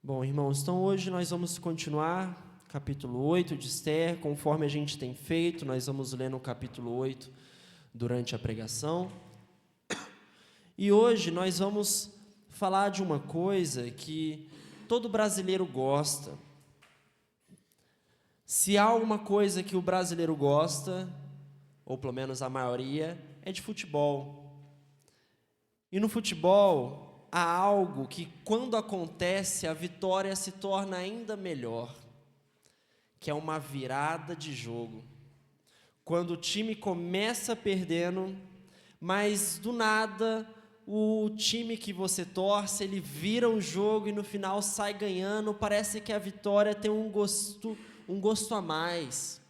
Bom, irmãos, então hoje nós vamos continuar capítulo 8 de Esther, conforme a gente tem feito, nós vamos ler no capítulo 8 durante a pregação. E hoje nós vamos falar de uma coisa que todo brasileiro gosta. Se há uma coisa que o brasileiro gosta, ou pelo menos a maioria, é de futebol. E no futebol há algo que, quando acontece, a vitória se torna ainda melhor, que é uma virada de jogo. Quando o time começa perdendo, mas do nada o time que você torce, ele vira o jogo e no final sai ganhando, parece que a vitória tem um gosto a mais.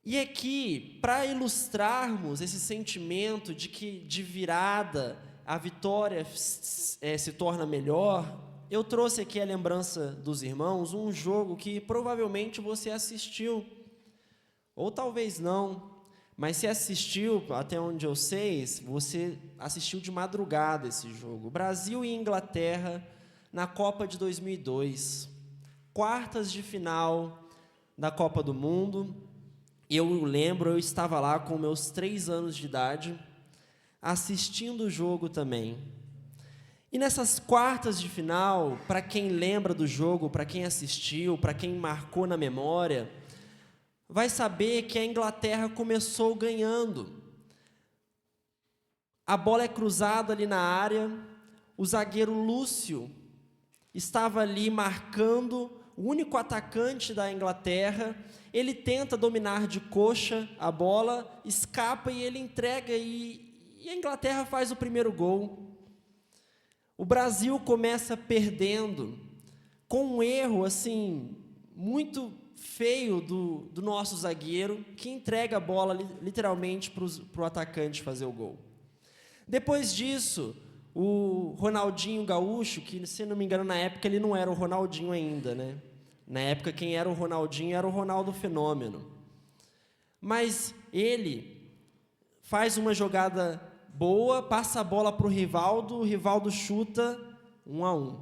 E aqui, para ilustrarmos esse sentimento de que de virada a vitória se torna melhor, eu trouxe aqui a lembrança dos irmãos, um jogo que provavelmente você assistiu, ou talvez não, mas se assistiu, até onde eu sei, você assistiu de madrugada esse jogo. Brasil e Inglaterra na Copa de 2002, quartas de final da Copa do Mundo. Eu lembro, eu estava lá com meus 3 anos de idade, assistindo o jogo também. E nessas quartas de final, para quem lembra do jogo, para quem assistiu, para quem marcou na memória, vai saber que a Inglaterra começou ganhando. A bola é cruzada ali na área, o zagueiro Lúcio estava ali marcando, o único atacante da Inglaterra. Ele tenta dominar de coxa a bola, escapa e ele entrega e a Inglaterra faz o primeiro gol. O Brasil começa perdendo, com um erro assim muito feio do nosso zagueiro, que entrega a bola literalmente para o atacante fazer o gol. Depois disso, o Ronaldinho Gaúcho, que se não me engano na época ele não era o Ronaldinho ainda, né? Na época quem era o Ronaldinho era o Ronaldo Fenômeno. Mas ele faz uma jogada boa, passa a bola para o Rivaldo chuta 1-1.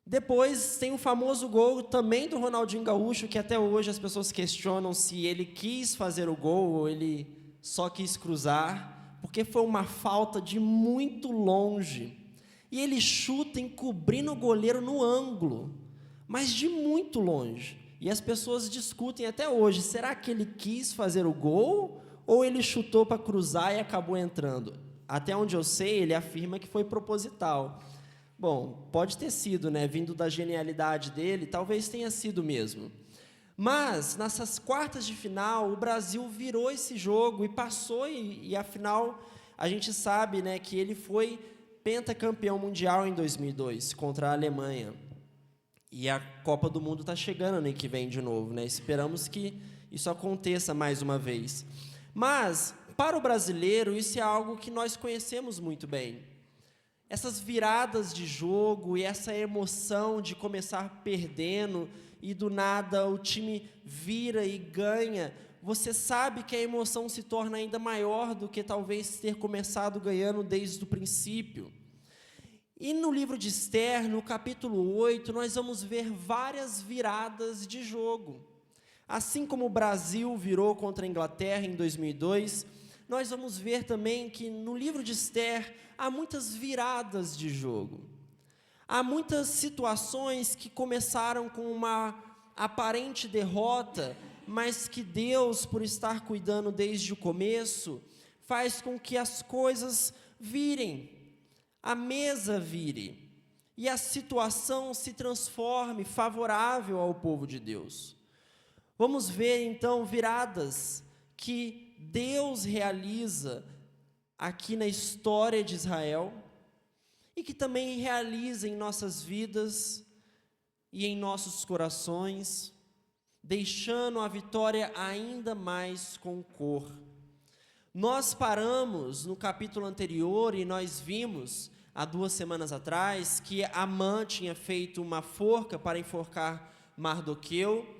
Depois tem o famoso gol também do Ronaldinho Gaúcho, que até hoje as pessoas questionam se ele quis fazer o gol ou ele só quis cruzar, porque foi uma falta de muito longe. E ele chuta encobrindo o goleiro no ângulo, mas de muito longe. E as pessoas discutem até hoje, será que ele quis fazer o gol ou ele chutou para cruzar e acabou entrando? Até onde eu sei, ele afirma que foi proposital. Bom, pode ter sido, né? Vindo da genialidade dele, talvez tenha sido mesmo. Mas, nessas quartas de final, o Brasil virou esse jogo e passou, e afinal, a gente sabe, né, que ele foi pentacampeão mundial em 2002, contra a Alemanha. E a Copa do Mundo está chegando ano que vem de novo, né? Esperamos que isso aconteça mais uma vez. Mas, para o brasileiro, isso é algo que nós conhecemos muito bem. Essas viradas de jogo e essa emoção de começar perdendo e do nada o time vira e ganha, você sabe que a emoção se torna ainda maior do que talvez ter começado ganhando desde o princípio. E no livro de Esther, no capítulo 8, nós vamos ver várias viradas de jogo. Assim como o Brasil virou contra a Inglaterra em 2002, nós vamos ver também que no livro de Esther há muitas viradas de jogo. Há muitas situações que começaram com uma aparente derrota, mas que Deus, por estar cuidando desde o começo, faz com que as coisas virem, a mesa vire, e a situação se transforme favorável ao povo de Deus. Vamos ver, então, viradas que Deus realiza aqui na história de Israel e que também realiza em nossas vidas e em nossos corações, deixando a vitória ainda mais com cor. Nós paramos no capítulo anterior e nós vimos, há 2 semanas atrás, que Amã tinha feito uma forca para enforcar Mardoqueu.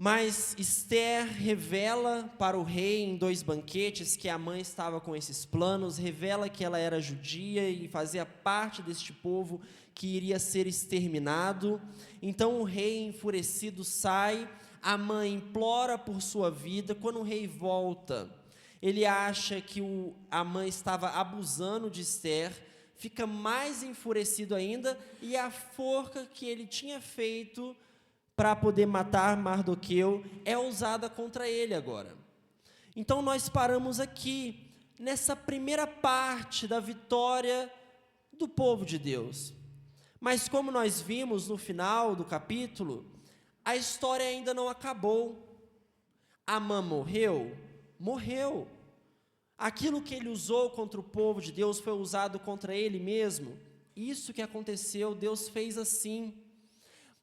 Mas Esther revela para o rei em 2 banquetes que a mãe estava com esses planos, revela que ela era judia e fazia parte deste povo que iria ser exterminado. Então o rei enfurecido sai, a mãe implora por sua vida. Quando o rei volta, ele acha que a mãe estava abusando de Esther, fica mais enfurecido ainda, e a forca que ele tinha feito para poder matar Mardoqueu é usada contra ele agora. Então nós paramos aqui, nessa primeira parte da vitória do povo de Deus. Mas como nós vimos no final do capítulo, a história ainda não acabou. Amã morreu? Morreu. Aquilo que ele usou contra o povo de Deus foi usado contra ele mesmo. Isso que aconteceu, Deus fez assim.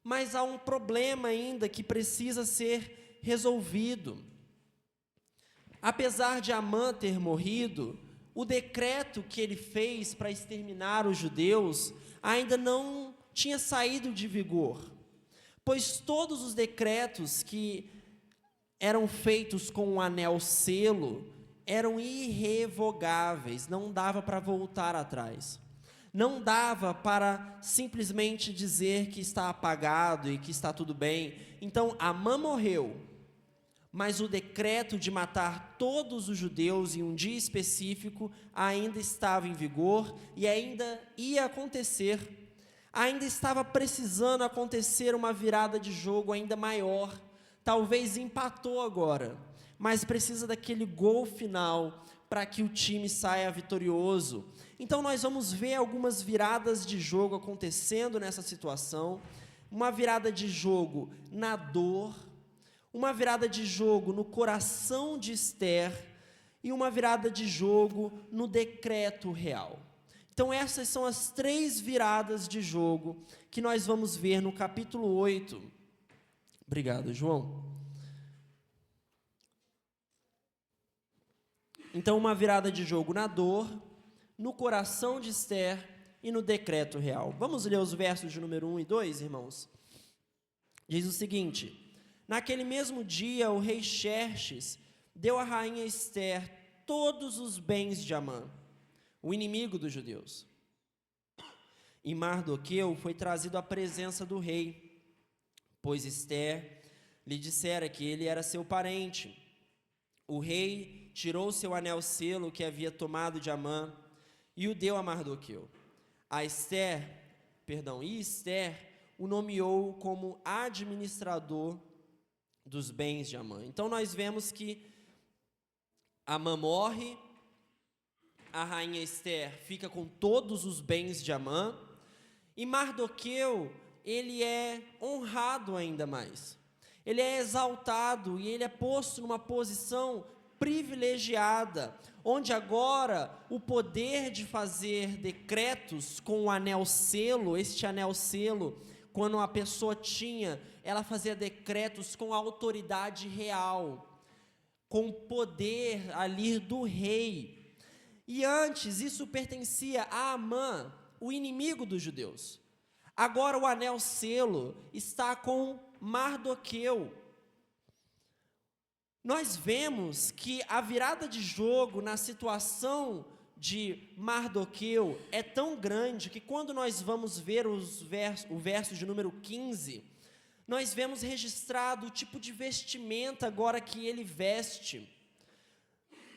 Mas há um problema ainda que precisa ser resolvido. Apesar de Amã ter morrido, o decreto que ele fez para exterminar os judeus ainda não tinha saído de vigor, pois todos os decretos que eram feitos com um anel selo eram irrevogáveis, não dava para voltar atrás. Não dava para simplesmente dizer que está apagado e que está tudo bem. Então, Amã morreu, mas o decreto de matar todos os judeus em um dia específico ainda estava em vigor e ainda ia acontecer. Ainda estava precisando acontecer uma virada de jogo ainda maior. Talvez empatou agora, mas precisa daquele gol final para que o time saia vitorioso. Então nós vamos ver algumas viradas de jogo acontecendo nessa situação. Uma virada de jogo na dor, uma virada de jogo no coração de Esther e uma virada de jogo no decreto real. Então essas são as 3 viradas de jogo que nós vamos ver no capítulo 8. Obrigado, João. Então uma virada de jogo na dor, no coração de Esther e no decreto real. Vamos ler os versos de número 1 e 2, irmãos? Diz o seguinte: naquele mesmo dia, o rei Xerxes deu à rainha Esther todos os bens de Amã, o inimigo dos judeus. E Mardoqueu foi trazido à presença do rei, pois Esther lhe dissera que ele era seu parente. O rei tirou seu anel selo que havia tomado de Amã e o deu a Mardoqueu. E Esther o nomeou como administrador dos bens de Amã. Então nós vemos que Amã morre, a rainha Esther fica com todos os bens de Amã, e Mardoqueu, ele é honrado ainda mais. Ele é exaltado e ele é posto numa posição privilegiada, onde agora o poder de fazer decretos com o anel selo, este anel selo, quando a pessoa tinha, ela fazia decretos com autoridade real, com poder ali do rei. E antes isso pertencia a Amã, o inimigo dos judeus. Agora o anel selo está com Mardoqueu. Nós vemos que a virada de jogo na situação de Mardoqueu é tão grande que quando nós vamos ver o verso de número 15, nós vemos registrado o tipo de vestimenta agora que ele veste.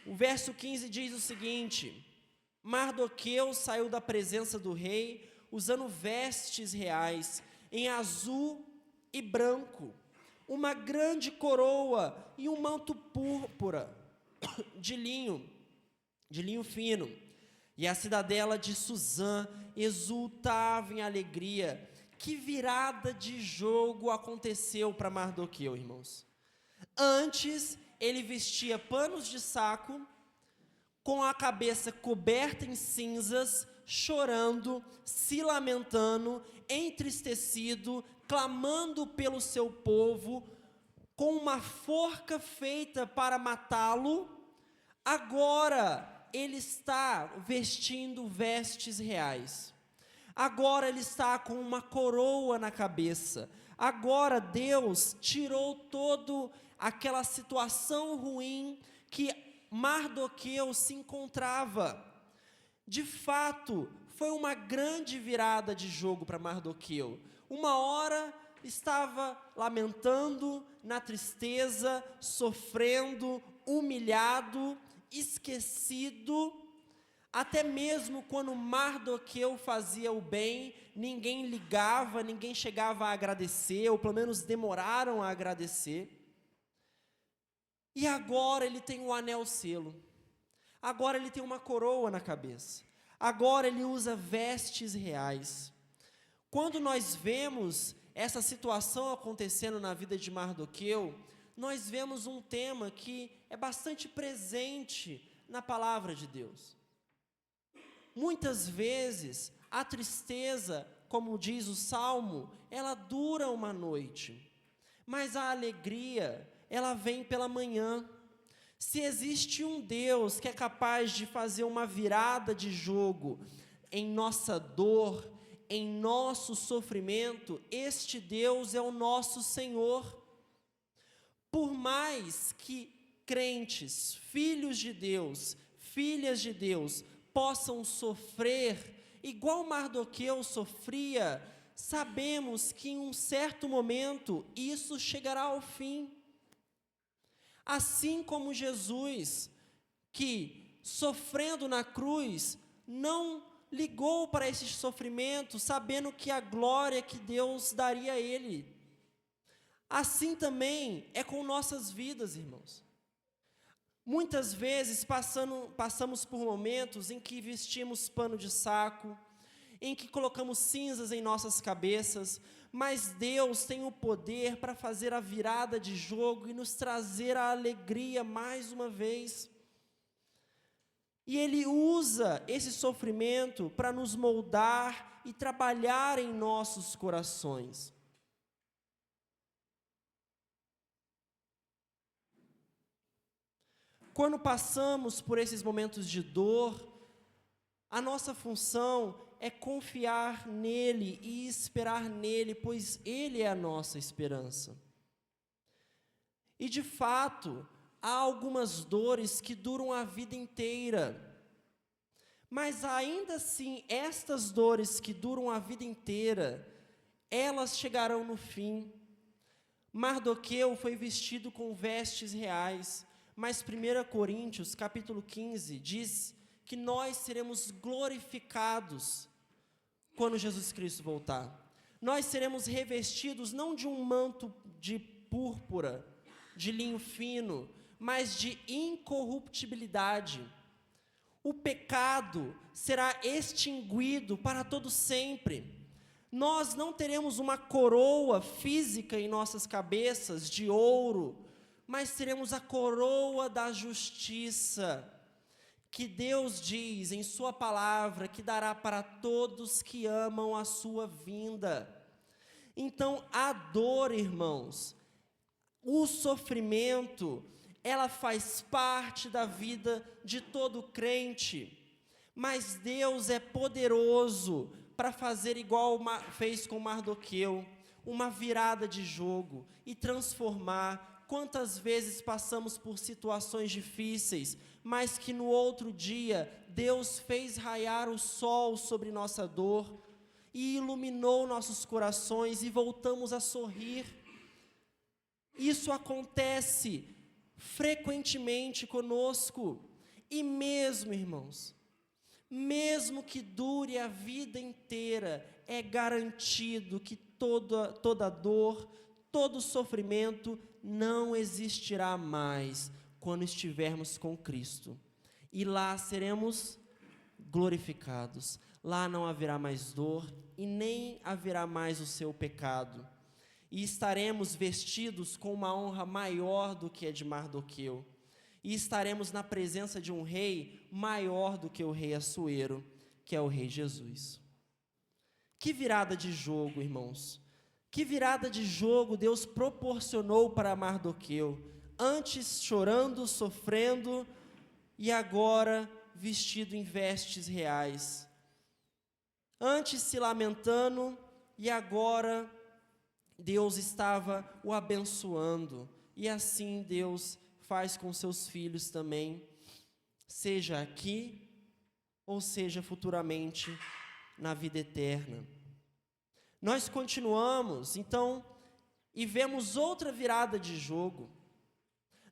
O verso 15 diz o seguinte: Mardoqueu saiu da presença do rei usando vestes reais em azul e branco, uma grande coroa e um manto púrpura de linho fino. E a cidadela de Suzã exultava em alegria. Que virada de jogo aconteceu para Mardoqueu, irmãos? Antes, ele vestia panos de saco, com a cabeça coberta em cinzas, chorando, se lamentando, entristecido, clamando pelo seu povo, com uma forca feita para matá-lo. Agora ele está vestindo vestes reais. Agora ele está com uma coroa na cabeça. Agora Deus tirou toda aquela situação ruim que Mardoqueu se encontrava. De fato, foi uma grande virada de jogo para Mardoqueu. Uma hora estava lamentando, na tristeza, sofrendo, humilhado, esquecido. Até mesmo quando Mardoqueu fazia o bem, ninguém ligava, ninguém chegava a agradecer, ou pelo menos demoraram a agradecer. E agora ele tem um anel selo. Agora ele tem uma coroa na cabeça. Agora ele usa vestes reais. Quando nós vemos essa situação acontecendo na vida de Mardoqueu, nós vemos um tema que é bastante presente na palavra de Deus. Muitas vezes, a tristeza, como diz o Salmo, ela dura uma noite, mas a alegria, ela vem pela manhã. Se existe um Deus que é capaz de fazer uma virada de jogo em nossa dor, em nosso sofrimento, este Deus é o nosso Senhor. Por mais que crentes, filhos de Deus, filhas de Deus, possam sofrer, igual Mardoqueu sofria, sabemos que em um certo momento isso chegará ao fim. Assim como Jesus, que sofrendo na cruz, não ligou para esse sofrimento, sabendo que a glória que Deus daria a ele. Assim também é com nossas vidas, irmãos. Muitas vezes passamos por momentos em que vestimos pano de saco, em que colocamos cinzas em nossas cabeças, mas Deus tem o poder para fazer a virada de jogo e nos trazer a alegria mais uma vez. E Ele usa esse sofrimento para nos moldar e trabalhar em nossos corações. Quando passamos por esses momentos de dor, a nossa função é confiar nele e esperar nele, pois ele é a nossa esperança. E de fato, há algumas dores que duram a vida inteira. Mas ainda assim, estas dores que duram a vida inteira, elas chegarão no fim. Mardoqueu foi vestido com vestes reais, mas 1 Coríntios, capítulo 15, diz que nós seremos glorificados quando Jesus Cristo voltar. Nós seremos revestidos não de um manto de púrpura, de linho fino, mas de incorruptibilidade. O pecado será extinguido para todo sempre. Nós não teremos uma coroa física em nossas cabeças de ouro, mas teremos a coroa da justiça, que Deus diz em sua palavra que dará para todos que amam a sua vinda. Então, a dor, irmãos, o sofrimento, ela faz parte da vida de todo crente, mas Deus é poderoso para fazer igual fez com Mardoqueu, uma virada de jogo e transformar. Quantas vezes passamos por situações difíceis, mas que no outro dia Deus fez raiar o sol sobre nossa dor e iluminou nossos corações e voltamos a sorrir. Isso acontece frequentemente conosco. E mesmo, irmãos, mesmo que dure a vida inteira, é garantido que toda dor, todo sofrimento não existirá mais quando estivermos com Cristo. E lá seremos glorificados. Lá não haverá mais dor e nem haverá mais o seu pecado. E estaremos vestidos com uma honra maior do que a de Mardoqueu. E estaremos na presença de um rei maior do que o rei Assuero, que é o rei Jesus. Que virada de jogo, irmãos! Que virada de jogo Deus proporcionou para Mardoqueu, antes chorando, sofrendo, e agora vestido em vestes reais. Antes se lamentando, e agora Deus estava o abençoando, e assim Deus faz com seus filhos também, seja aqui ou seja futuramente na vida eterna. Nós continuamos, então, e vemos outra virada de jogo.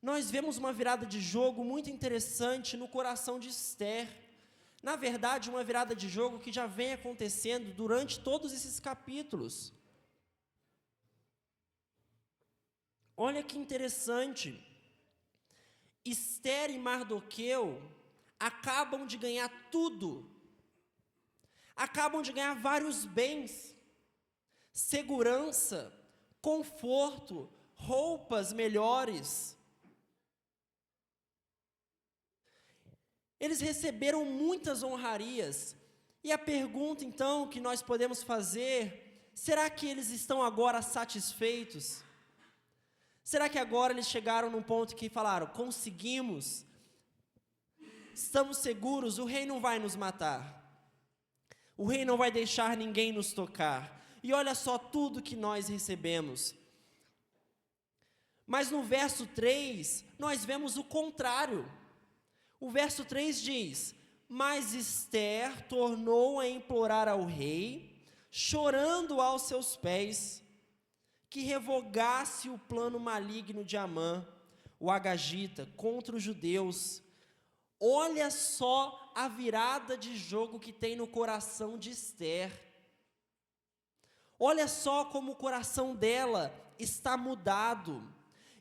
Nós vemos uma virada de jogo muito interessante no coração de Esther. Na verdade, uma virada de jogo que já vem acontecendo durante todos esses capítulos. Olha que interessante. Esther e Mardoqueu acabam de ganhar tudo. Acabam de ganhar vários bens, segurança, conforto, roupas melhores. Eles receberam muitas honrarias. E a pergunta, então, que nós podemos fazer, será que eles estão agora satisfeitos? Será que agora eles chegaram num ponto que falaram, conseguimos, estamos seguros, o rei não vai nos matar, o rei não vai deixar ninguém nos tocar, e olha só tudo que nós recebemos. Mas no verso 3, nós vemos o contrário. O verso 3 diz, mas Esther tornou a implorar ao rei, chorando aos seus pés, que revogasse o plano maligno de Amã, o agagita, contra os judeus. Olha só a virada de jogo que tem no coração de Esther. Olha só como o coração dela está mudado.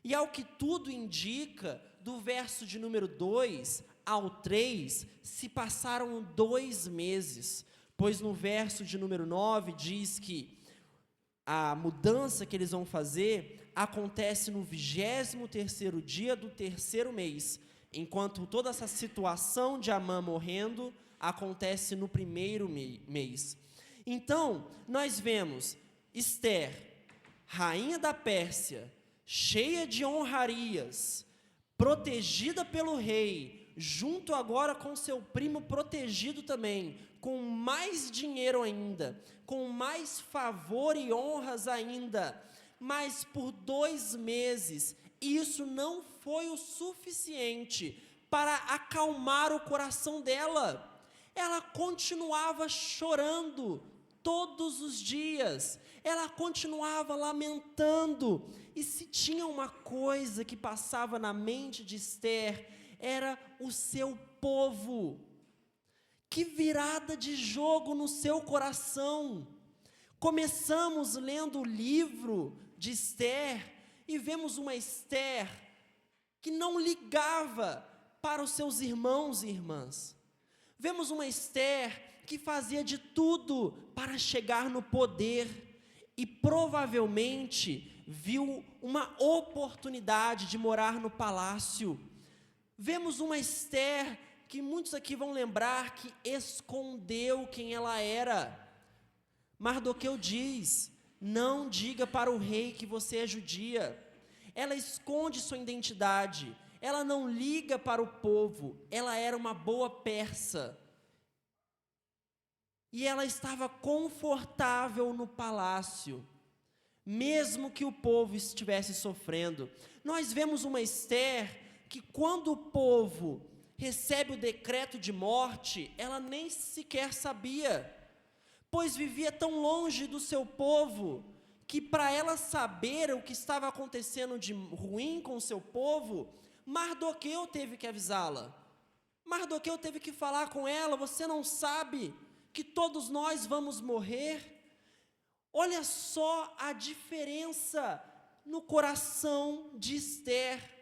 E ao que tudo indica, do verso de número 2 ao 3, se passaram 2 meses, pois no verso de número 9 diz que a mudança que eles vão fazer acontece no 23º dia do 3º mês, enquanto toda essa situação de Amã morrendo acontece no 1º mês. Então, nós vemos Esther, rainha da Pérsia, cheia de honrarias, protegida pelo rei, junto agora com seu primo protegido também, com mais dinheiro ainda, com mais favor e honras ainda, mas por 2 meses, isso não foi o suficiente para acalmar o coração dela. Ela continuava chorando todos os dias, ela continuava lamentando, e se tinha uma coisa que passava na mente de Esther, era o seu povo. Que virada de jogo no seu coração! Começamos lendo o livro de Esther, e vemos uma Esther que não ligava para os seus irmãos e irmãs. Vemos uma Esther que fazia de tudo para chegar no poder, e provavelmente viu uma oportunidade de morar no palácio. Vemos uma Esther que muitos aqui vão lembrar que escondeu quem ela era. Mardoqueu diz, não diga para o rei que você é judia. Ela esconde sua identidade, ela não liga para o povo, ela era uma boa persa. E ela estava confortável no palácio, mesmo que o povo estivesse sofrendo. Nós vemos uma Esther que, quando o povo recebe o decreto de morte, ela nem sequer sabia, pois vivia tão longe do seu povo, que para ela saber o que estava acontecendo de ruim com o seu povo, Mardoqueu teve que avisá-la. Mardoqueu teve que falar com ela, você não sabe que todos nós vamos morrer? Olha só a diferença no coração de Esther.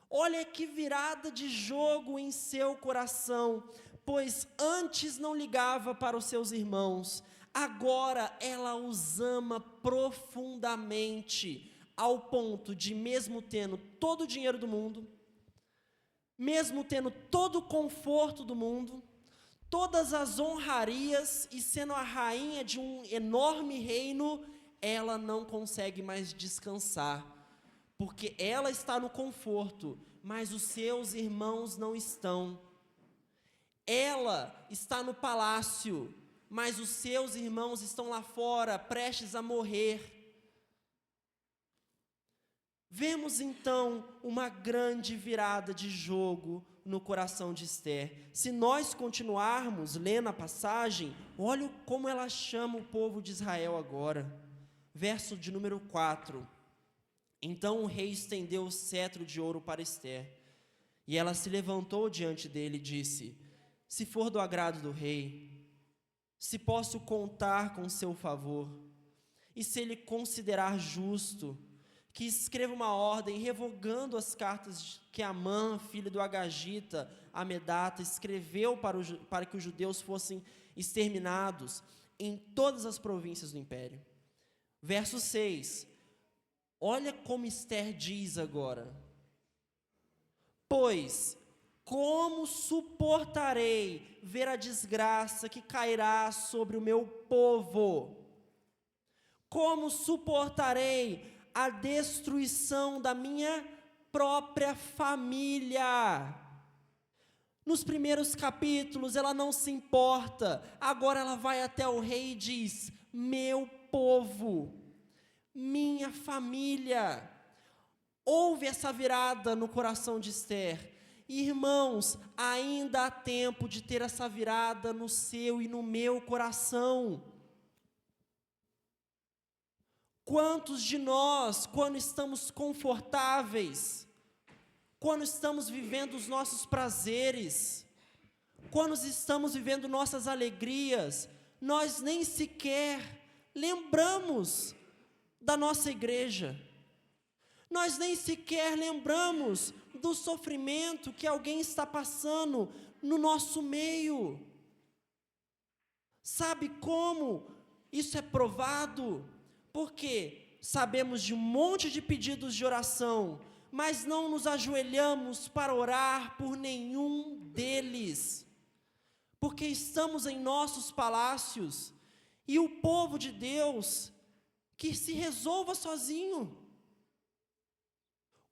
Olha que virada de jogo em seu coração, pois antes não ligava para os seus irmãos, agora ela os ama profundamente, ao ponto de, mesmo tendo todo o dinheiro do mundo, mesmo tendo todo o conforto do mundo, todas as honrarias, e sendo a rainha de um enorme reino, ela não consegue mais descansar, porque ela está no conforto, mas os seus irmãos não estão. Ela está no palácio, mas os seus irmãos estão lá fora, prestes a morrer. Vemos então uma grande virada de jogo no coração de Esther. Se nós continuarmos lendo a passagem, olha como ela chama o povo de Israel agora. Verso de número 4. Então o rei estendeu o cetro de ouro para Esther, e ela se levantou diante dele e disse: se for do agrado do rei, se posso contar com seu favor, e se ele considerar justo, que escreva uma ordem revogando as cartas que Amã, filho do Agagita, Amedata, escreveu para que os judeus fossem exterminados em todas as províncias do império. Verso 6, olha como Esther diz agora: pois, como suportarei ver a desgraça que cairá sobre o meu povo? Como suportarei a destruição da minha própria família? Nos primeiros capítulos ela não se importa, agora ela vai até o rei e diz: meu povo, minha família. Houve essa virada no coração de Esther. Irmãos, ainda há tempo de ter essa virada no seu e no meu coração. Quantos de nós, quando estamos confortáveis, quando estamos vivendo os nossos prazeres, quando estamos vivendo nossas alegrias, nós nem sequer lembramos da nossa igreja, nós nem sequer lembramos do sofrimento que alguém está passando no nosso meio. Sabe como isso é provado? Porque sabemos de um monte de pedidos de oração, mas não nos ajoelhamos para orar por nenhum deles, porque estamos em nossos palácios, e o povo de Deus, que se resolva sozinho.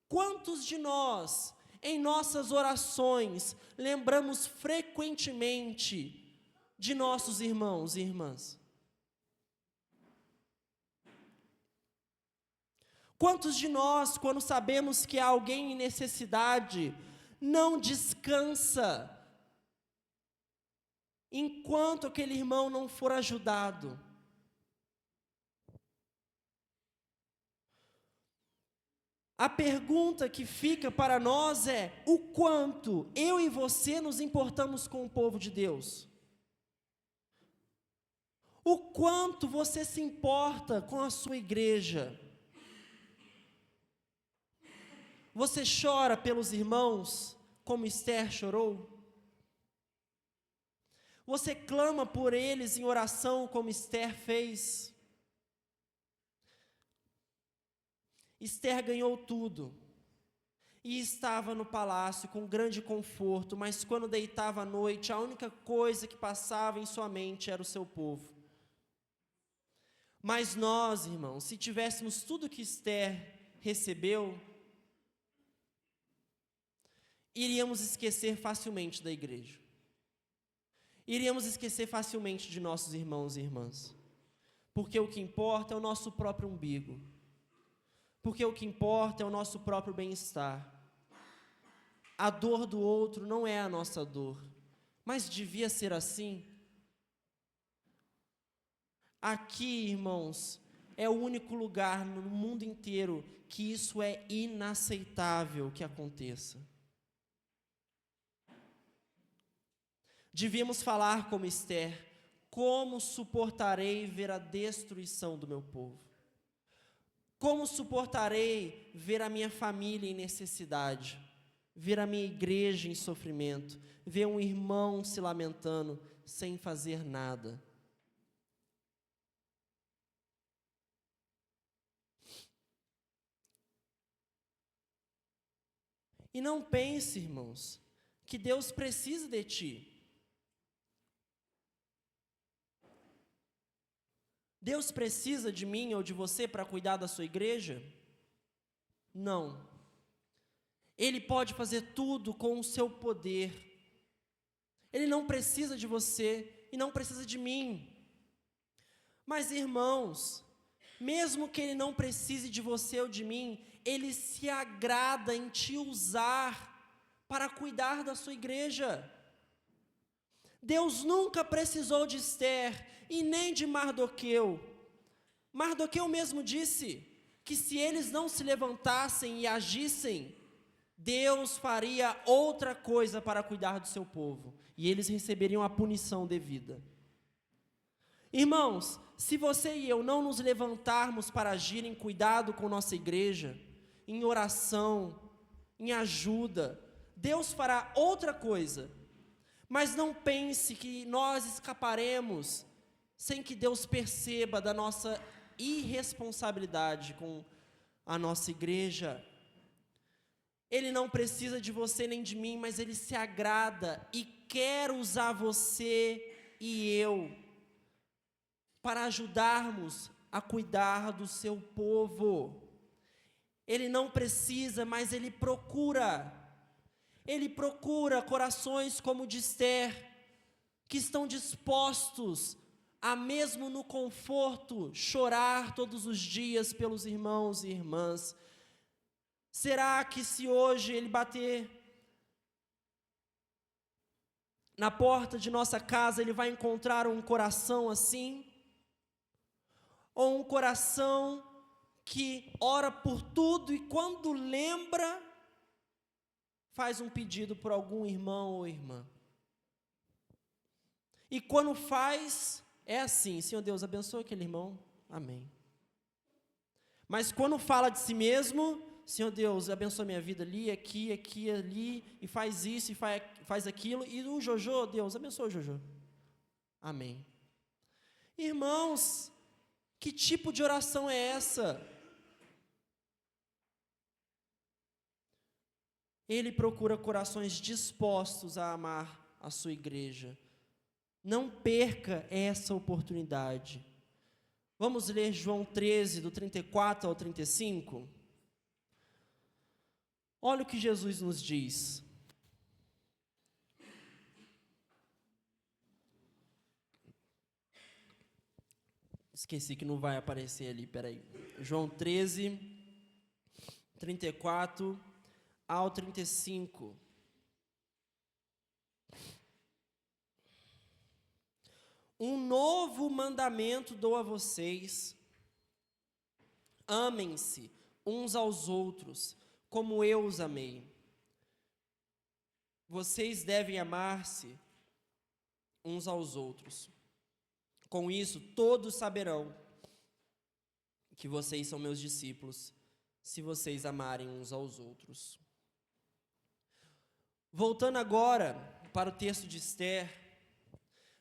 Quantos de nós, em nossas orações, lembramos frequentemente de nossos irmãos e irmãs? Quantos de nós, quando sabemos que há alguém em necessidade, não descansa enquanto aquele irmão não for ajudado? A pergunta que fica para nós é: o quanto eu e você nos importamos com o povo de Deus? O quanto você se importa com a sua igreja? Você chora pelos irmãos, como Esther chorou? Você clama por eles em oração, como Esther fez? Esther ganhou tudo, e estava no palácio com grande conforto, mas quando deitava à noite, a única coisa que passava em sua mente era o seu povo. Mas nós, irmãos, se tivéssemos tudo que Esther recebeu, iríamos esquecer facilmente da igreja. Iríamos esquecer facilmente de nossos irmãos e irmãs. Porque o que importa é o nosso próprio umbigo. Porque o que importa é o nosso próprio bem-estar. A dor do outro não é a nossa dor. Mas devia ser assim? Aqui, irmãos, é o único lugar no mundo inteiro que isso é inaceitável que aconteça. Devíamos falar como Esther: como suportarei ver a destruição do meu povo? Como suportarei ver a minha família em necessidade? Ver a minha igreja em sofrimento? Ver um irmão se lamentando sem fazer nada? E não pense, irmãos, que Deus precisa de ti. Deus precisa de mim ou de você para cuidar da sua igreja? Não. Ele pode fazer tudo com o seu poder. Ele não precisa de você e não precisa de mim. Mas, irmãos, mesmo que Ele não precise de você ou de mim, Ele se agrada em te usar para cuidar da sua igreja. Deus nunca precisou de Esther e nem de Mardoqueu. Mardoqueu mesmo disse que se eles não se levantassem e agissem, Deus faria outra coisa para cuidar do seu povo, e eles receberiam a punição devida. Irmãos, se você e eu não nos levantarmos para agir em cuidado com nossa igreja, em oração, em ajuda, Deus fará outra coisa. Mas não pense que nós escaparemos sem que Deus perceba da nossa irresponsabilidade com a nossa igreja. Ele não precisa de você nem de mim, mas Ele se agrada e quer usar você e eu para ajudarmos a cuidar do seu povo. Ele não precisa, mas Ele procura. Ele procura corações como o de Esther, que estão dispostos a, mesmo no conforto, chorar todos os dias pelos irmãos e irmãs. Será que se hoje Ele bater na porta de nossa casa, Ele vai encontrar um coração assim? Ou um coração que ora por tudo e quando lembra, faz um pedido por algum irmão ou irmã? E quando faz, é assim: Senhor Deus, abençoa aquele irmão, amém. Mas quando fala de si mesmo: Senhor Deus, abençoa minha vida ali, aqui, ali, e faz isso, e faz aquilo, e o Jojo, Deus, abençoa o Jojo, amém. Irmãos, que tipo de oração é essa? Ele procura corações dispostos a amar a sua igreja. Não perca essa oportunidade. Vamos ler João 13, do 34 ao 35? Olha o que Jesus nos diz. Esqueci que não vai aparecer ali, peraí. João 13, 34 ao 35. Um novo mandamento dou a vocês: amem-se uns aos outros, como eu os amei. Vocês devem amar-se uns aos outros. Com isso, todos saberão que vocês são meus discípulos, se vocês amarem uns aos outros. Voltando agora para o texto de Esther,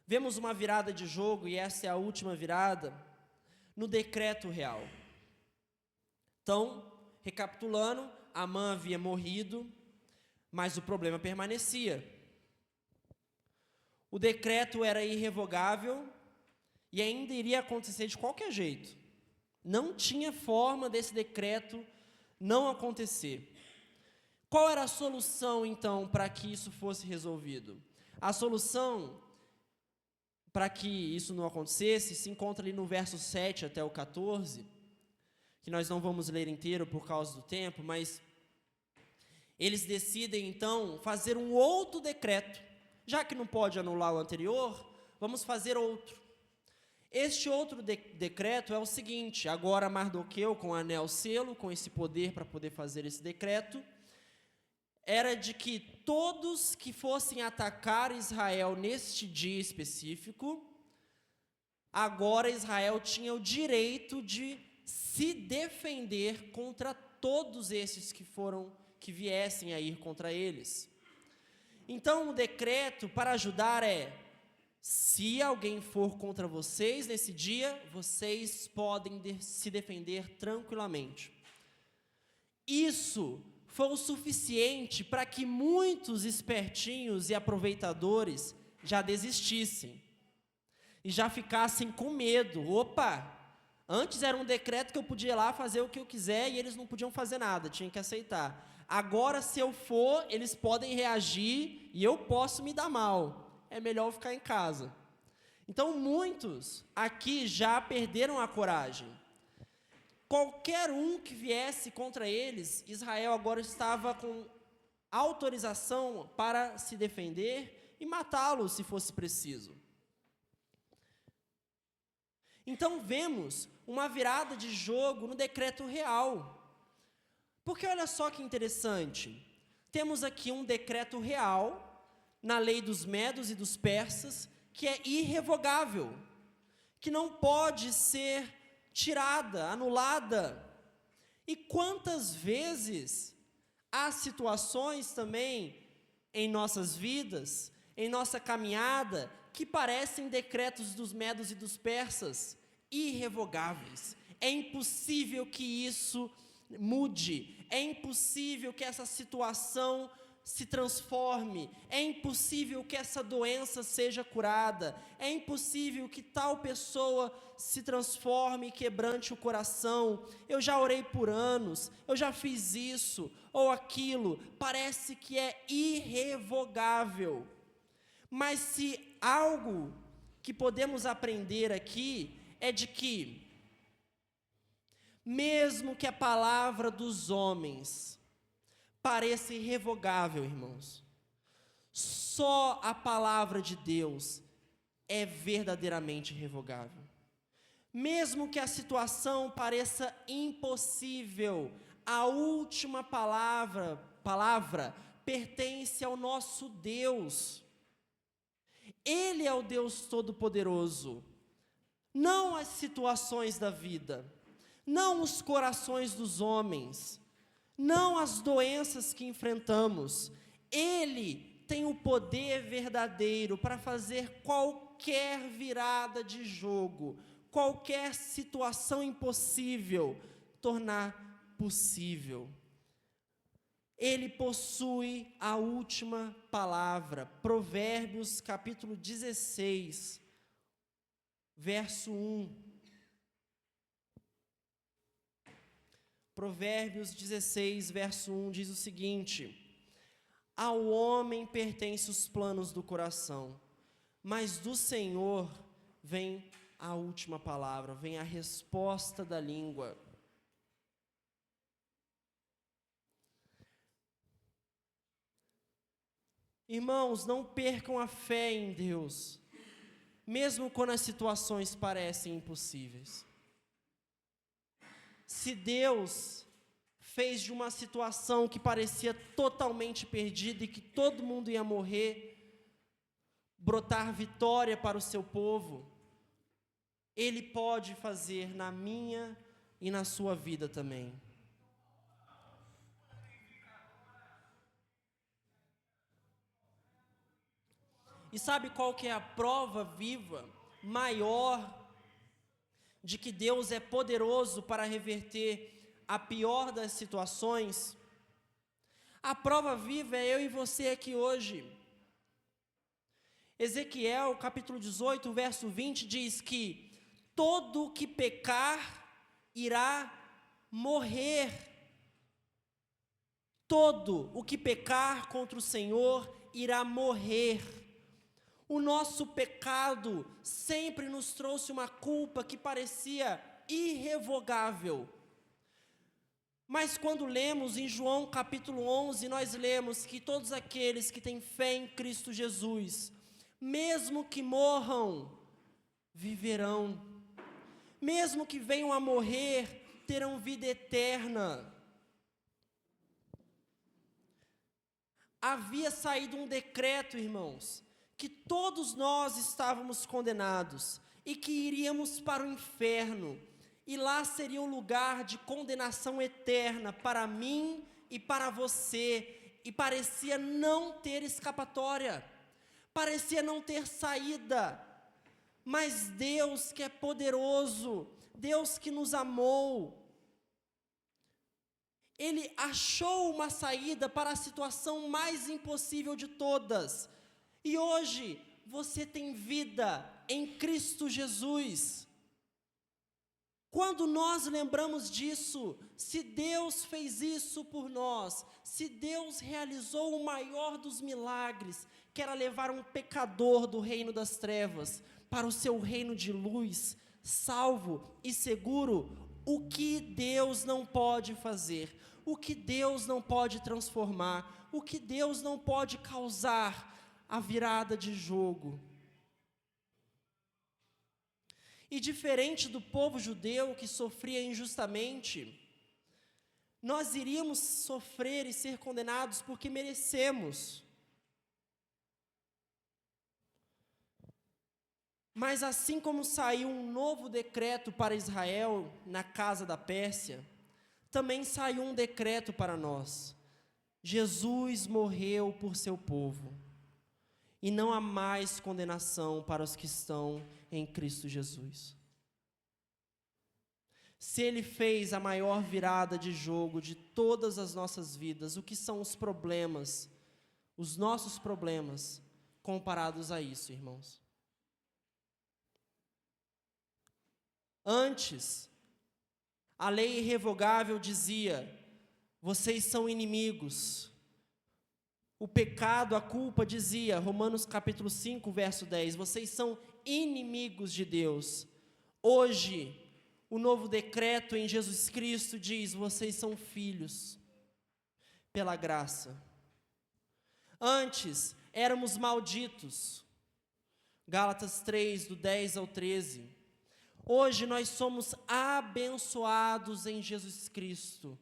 vemos uma virada de jogo, e essa é a última virada, no decreto real. Então, recapitulando, Amã havia morrido, mas o problema permanecia. O decreto era irrevogável e ainda iria acontecer de qualquer jeito. Não tinha forma desse decreto não acontecer. Qual era a solução, então, para que isso fosse resolvido? A solução para que isso não acontecesse se encontra ali no verso 7 até o 14, que nós não vamos ler inteiro por causa do tempo, mas eles decidem, então, fazer um outro decreto. Já que não pode anular o anterior, vamos fazer outro. Este outro decreto é o seguinte: agora Mardoqueu, com anel selo, com esse poder para poder fazer esse decreto, era de que todos que fossem atacar Israel neste dia específico, agora Israel tinha o direito de se defender contra todos esses que viessem a ir contra eles. Então, o decreto para ajudar é: se alguém for contra vocês nesse dia, vocês podem se defender tranquilamente. Isso foi o suficiente para que muitos espertinhos e aproveitadores já desistissem e já ficassem com medo. Opa! Antes era um decreto que eu podia ir lá fazer o que eu quiser e eles não podiam fazer nada, tinha que aceitar. Agora, se eu for, eles podem reagir e eu posso me dar mal. É melhor eu ficar em casa. Então, muitos aqui já perderam a coragem. qualquer um que viesse contra eles, Israel agora estava com autorização para se defender e matá-lo se fosse preciso. Então vemos uma virada de jogo no decreto real. Porque olha só que interessante, temos aqui um decreto real, na lei dos medos e dos persas, que é irrevogável, que não pode ser tirada, anulada. E quantas vezes há situações também em nossas vidas, em nossa caminhada, que parecem decretos dos medos e dos persas, irrevogáveis. É impossível que isso mude, é impossível que essa situação se transforme, é impossível que essa doença seja curada, é impossível que tal pessoa se transforme e quebrante o coração. Eu já orei por anos, eu já fiz isso ou aquilo, parece que é irrevogável. Mas se algo que podemos aprender aqui é de que, mesmo que a palavra dos homens pareça irrevogável, irmãos, só a palavra de Deus é verdadeiramente irrevogável. Mesmo que a situação pareça impossível, a última palavra pertence ao nosso Deus. Ele é o Deus Todo-Poderoso, não as situações da vida, não os corações dos homens, não as doenças que enfrentamos. Ele tem o poder verdadeiro para fazer qualquer virada de jogo, qualquer situação impossível, tornar possível. Ele possui a última palavra. Provérbios capítulo 16, verso 1. Provérbios 16, verso 1 diz o seguinte: ao homem pertencem os planos do coração, mas do Senhor vem a última palavra, vem a resposta da língua. Irmãos, não percam a fé em Deus, mesmo quando as situações parecem impossíveis. Se Deus fez de uma situação que parecia totalmente perdida e que todo mundo ia morrer, brotar vitória para o seu povo, Ele pode fazer na minha e na sua vida também. E sabe qual que é a prova viva, maior, de que Deus é poderoso para reverter a pior das situações? A prova viva é eu e você aqui hoje. Ezequiel, capítulo 18, verso 20, diz que todo o que pecar irá morrer. Todo o que pecar contra o Senhor irá morrer. O nosso pecado sempre nos trouxe uma culpa que parecia irrevogável. Mas quando lemos em João capítulo 11, nós lemos que todos aqueles que têm fé em Cristo Jesus, mesmo que morram, viverão. Mesmo que venham a morrer, terão vida eterna. Havia saído um decreto, irmãos, que todos nós estávamos condenados e que iríamos para o inferno, e lá seria um lugar de condenação eterna para mim e para você, e parecia não ter escapatória, parecia não ter saída, mas Deus que é poderoso, Deus que nos amou, Ele achou uma saída para a situação mais impossível de todas. E hoje você tem vida em Cristo Jesus. Quando nós lembramos disso, se Deus fez isso por nós, se Deus realizou o maior dos milagres, que era levar um pecador do reino das trevas para o seu reino de luz, salvo e seguro, o que Deus não pode fazer, o que Deus não pode transformar, o que Deus não pode causar a virada de jogo. E diferente do povo judeu que sofria injustamente, nós iríamos sofrer e ser condenados porque merecemos. Mas assim como saiu um novo decreto para Israel na casa da Pérsia, também saiu um decreto para nós. Jesus morreu por seu povo. E não há mais condenação para os que estão em Cristo Jesus. Se Ele fez a maior virada de jogo de todas as nossas vidas, o que são os problemas, os nossos problemas, comparados a isso, irmãos? Antes, a lei irrevogável dizia: vocês são inimigos. O pecado, a culpa dizia, Romanos capítulo 5, verso 10, vocês são inimigos de Deus. Hoje, o novo decreto em Jesus Cristo diz: vocês são filhos, pela graça. Antes, éramos malditos. Gálatas 3, do 10 ao 13. Hoje, nós somos abençoados em Jesus Cristo.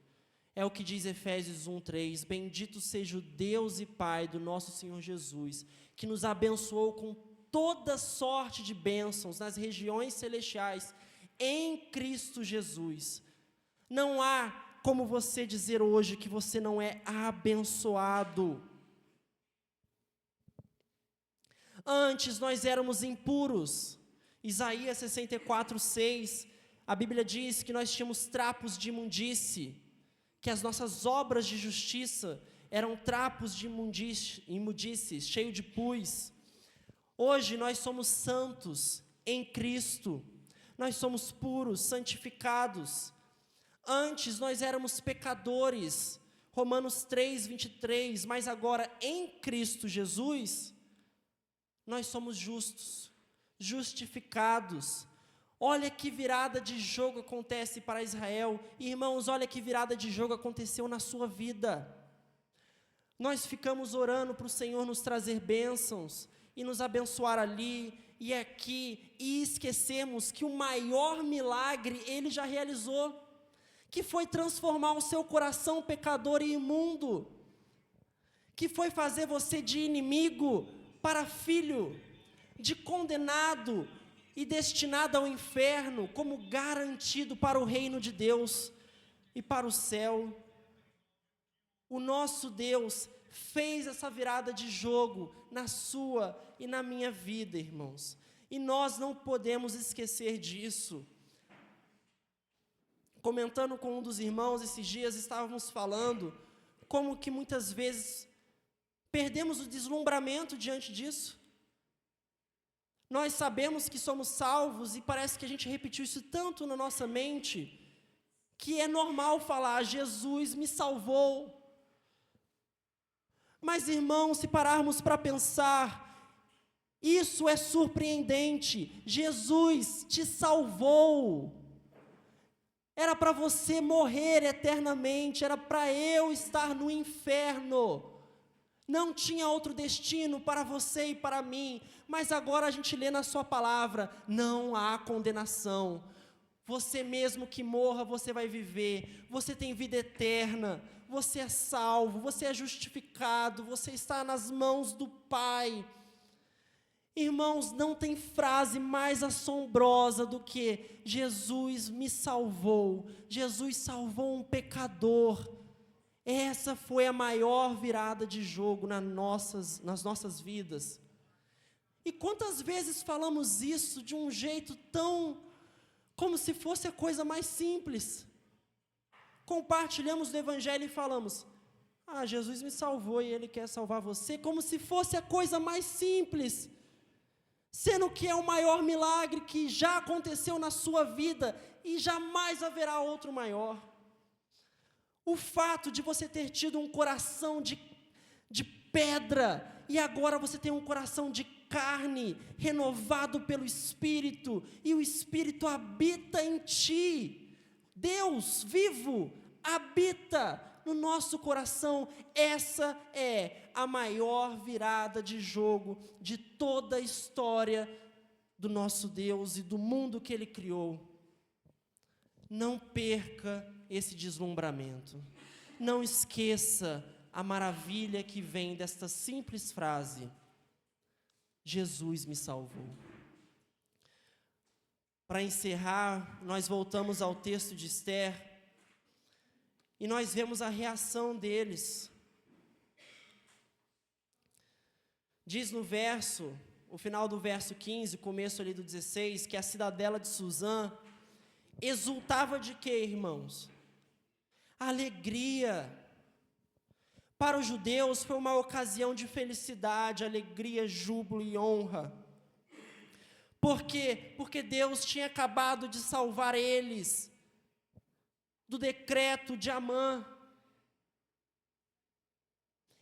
É o que diz Efésios 1:3, bendito seja o Deus e Pai do nosso Senhor Jesus, que nos abençoou com toda sorte de bênçãos nas regiões celestiais, em Cristo Jesus. Não há como você dizer hoje que você não é abençoado. Antes nós éramos impuros. Isaías 64:6, a Bíblia diz que nós tínhamos trapos de imundície, que as nossas obras de justiça eram trapos de imundície, cheio de pus. Hoje nós somos santos em Cristo, nós somos puros, santificados. Antes nós éramos pecadores, Romanos 3:23, mas agora em Cristo Jesus, nós somos justos, justificados. Olha que virada de jogo acontece para Israel. Irmãos, olha que virada de jogo aconteceu na sua vida. Nós ficamos orando para o Senhor nos trazer bênçãos e nos abençoar ali e aqui, e esquecemos que o maior milagre Ele já realizou, que foi transformar o seu coração pecador e imundo, que foi fazer você de inimigo para filho, de condenado e destinado ao inferno, como garantido para o reino de Deus e para o céu. O nosso Deus fez essa virada de jogo na sua e na minha vida, irmãos. E nós não podemos esquecer disso. Comentando com um dos irmãos esses dias, estávamos falando como que muitas vezes perdemos o deslumbramento diante disso. Nós sabemos que somos salvos e parece que a gente repetiu isso tanto na nossa mente, que é normal falar: Jesus me salvou. Mas, irmãos, se pararmos para pensar, isso é surpreendente. Jesus te salvou. Era para você morrer eternamente, era para eu estar no inferno. Não tinha outro destino para você e para mim, mas agora a gente lê na sua palavra: não há condenação. Você mesmo que morra, você vai viver, você tem vida eterna, você é salvo, você é justificado, você está nas mãos do Pai. Irmãos, não tem frase mais assombrosa do que: Jesus me salvou, Jesus salvou um pecador. Essa foi a maior virada de jogo nas nossas vidas. E quantas vezes falamos isso de um jeito tão, como se fosse a coisa mais simples. Compartilhamos do Evangelho e falamos: Jesus me salvou e Ele quer salvar você, como se fosse a coisa mais simples, sendo que é o maior milagre que já aconteceu na sua vida e jamais haverá outro maior. O fato de você ter tido um coração de pedra e agora você tem um coração de carne, renovado pelo Espírito, e o Espírito habita em ti. Deus vivo habita no nosso coração. Essa é a maior virada de jogo de toda a história do nosso Deus e do mundo que Ele criou. Não perca esse deslumbramento. Não esqueça a maravilha que vem desta simples frase: Jesus me salvou. Para encerrar, nós voltamos ao texto de Esther e nós vemos a reação deles. Diz no verso, o final do verso 15, começo ali do 16, que a cidadela de Suzã exultava de quê, irmãos? Alegria. Para os judeus foi uma ocasião de felicidade, alegria, júbilo e honra. Por quê? Porque Deus tinha acabado de salvar eles do decreto de Amã.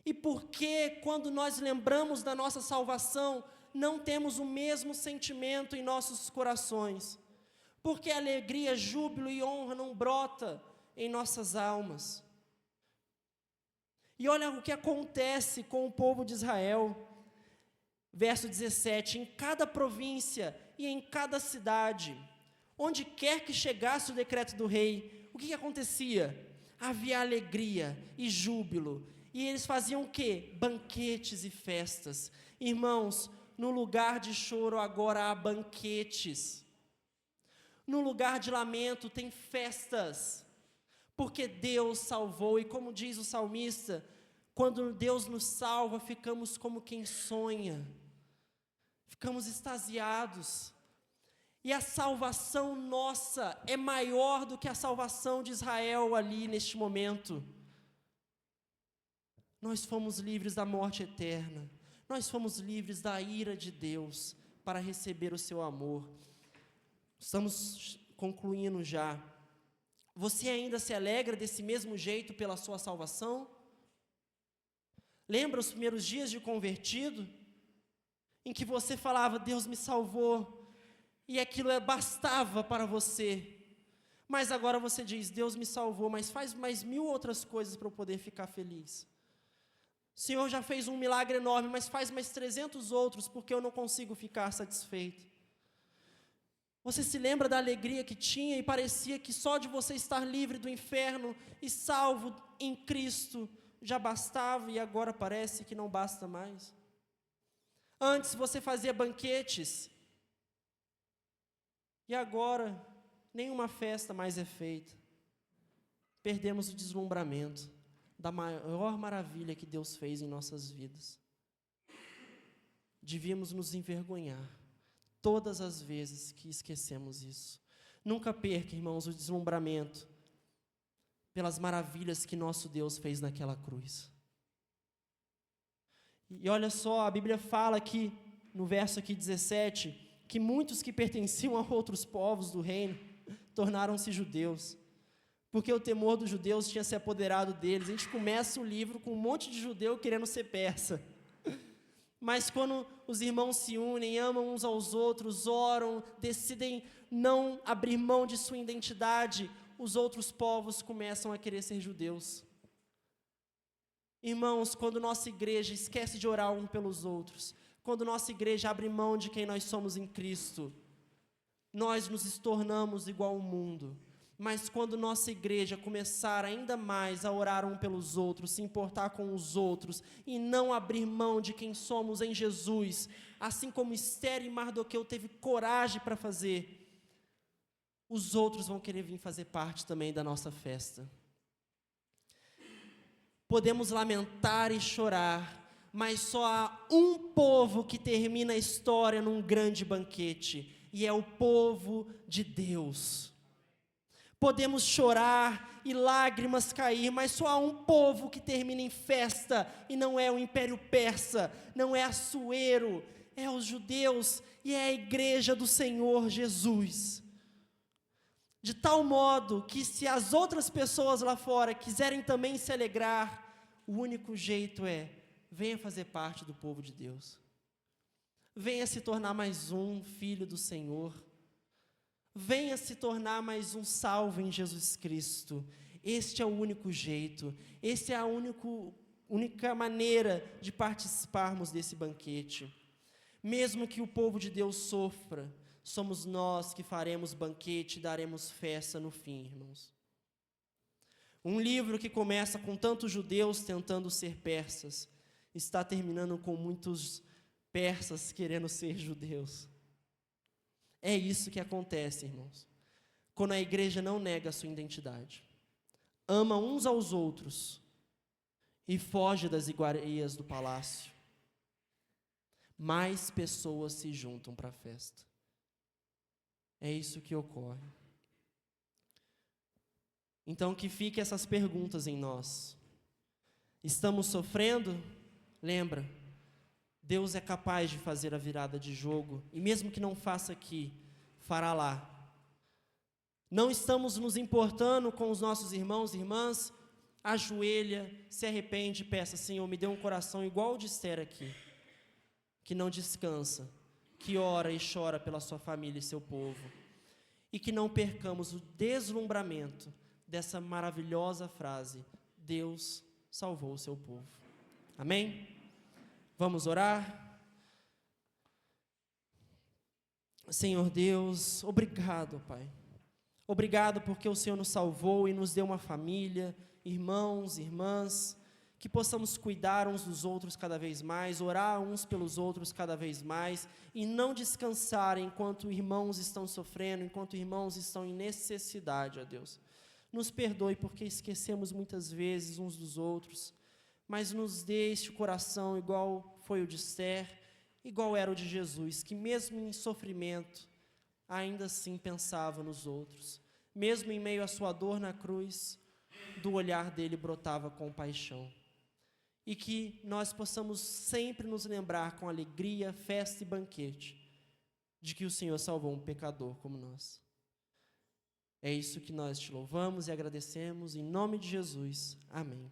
E por que, quando nós lembramos da nossa salvação, não temos o mesmo sentimento em nossos corações? Porque alegria, júbilo e honra não brota em nossas almas. E olha o que acontece com o povo de Israel. Verso 17, em cada província e em cada cidade, onde quer que chegasse o decreto do rei, o que acontecia? Havia alegria e júbilo, e eles faziam o quê? Banquetes e festas. Irmãos, no lugar de choro agora há banquetes. No lugar de lamento tem festas, porque Deus salvou, e como diz o salmista, quando Deus nos salva, ficamos como quem sonha. Ficamos extasiados, e a salvação nossa é maior do que a salvação de Israel ali neste momento. Nós fomos livres da morte eterna, nós fomos livres da ira de Deus para receber o seu amor. Estamos concluindo já. Você ainda se alegra desse mesmo jeito pela sua salvação? Lembra os primeiros dias de convertido? Em que você falava, Deus me salvou, e aquilo bastava para você. Mas agora você diz, Deus me salvou, mas faz mais 1000 outras coisas para eu poder ficar feliz. O Senhor já fez um milagre enorme, mas faz mais 300 outros, porque eu não consigo ficar satisfeito. Você se lembra da alegria que tinha, e parecia que só de você estar livre do inferno e salvo em Cristo já bastava, e agora parece que não basta mais. Antes você fazia banquetes, e agora nenhuma festa mais é feita. Perdemos o deslumbramento da maior maravilha que Deus fez em nossas vidas. Devíamos nos envergonhar todas as vezes que esquecemos isso. Nunca perca, irmãos, o deslumbramento pelas maravilhas que nosso Deus fez naquela cruz. E olha só, a Bíblia fala aqui, no verso aqui 17, que muitos que pertenciam a outros povos do reino tornaram-se judeus, porque o temor dos judeus tinha se apoderado deles. A gente começa o livro com um monte de judeu querendo ser persa. Mas quando os irmãos se unem, amam uns aos outros, oram, decidem não abrir mão de sua identidade, os outros povos começam a querer ser judeus. Irmãos, quando nossa igreja esquece de orar um pelos outros, quando nossa igreja abre mão de quem nós somos em Cristo, nós nos tornamos igual ao mundo. Mas quando nossa igreja começar ainda mais a orar um pelos outros, se importar com os outros, e não abrir mão de quem somos em Jesus, assim como Esther e Mardoqueu teve coragem para fazer, os outros vão querer vir fazer parte também da nossa festa. Podemos lamentar e chorar, mas só há um povo que termina a história num grande banquete, e é o povo de Deus. Podemos chorar e lágrimas cair, mas só há um povo que termina em festa, e não é o Império Persa, não é Assuero, é os judeus, e é a igreja do Senhor Jesus. De tal modo que se as outras pessoas lá fora quiserem também se alegrar, o único jeito é, venha fazer parte do povo de Deus. Venha se tornar mais um filho do Senhor. venha se tornar mais um salvo em Jesus Cristo. Este é o único jeito, esta é a única maneira de participarmos desse banquete. Mesmo que o povo de Deus sofra, somos nós que faremos banquete e daremos festa no fim, irmãos. Um livro que começa com tantos judeus tentando ser persas, está terminando com muitos persas querendo ser judeus. É isso que acontece, irmãos, quando a igreja não nega a sua identidade, ama uns aos outros e foge das iguarias do palácio. Mais pessoas se juntam para a festa. É isso que ocorre. Então, que fiquem essas perguntas em nós. Estamos sofrendo? Lembra, Deus é capaz de fazer a virada de jogo, e mesmo que não faça aqui, fará lá. Não estamos nos importando com os nossos irmãos e irmãs? Ajoelha, se arrepende e peça: Senhor, me dê um coração igual o de Esther aqui, que não descansa, que ora e chora pela sua família e seu povo, e que não percamos o deslumbramento dessa maravilhosa frase: Deus salvou o seu povo. Amém? Vamos orar? Senhor Deus, obrigado, Pai. Obrigado porque o Senhor nos salvou e nos deu uma família, irmãos, irmãs, que possamos cuidar uns dos outros cada vez mais, orar uns pelos outros cada vez mais, e não descansar enquanto irmãos estão sofrendo, enquanto irmãos estão em necessidade, ó Deus. Nos perdoe porque esquecemos muitas vezes uns dos outros, mas nos dê este coração igual foi o de Esther, igual era o de Jesus, que mesmo em sofrimento, ainda assim pensava nos outros. Mesmo em meio à sua dor na cruz, do olhar dele brotava compaixão. E que nós possamos sempre nos lembrar com alegria, festa e banquete, de que o Senhor salvou um pecador como nós. É isso que nós te louvamos e agradecemos, em nome de Jesus. Amém.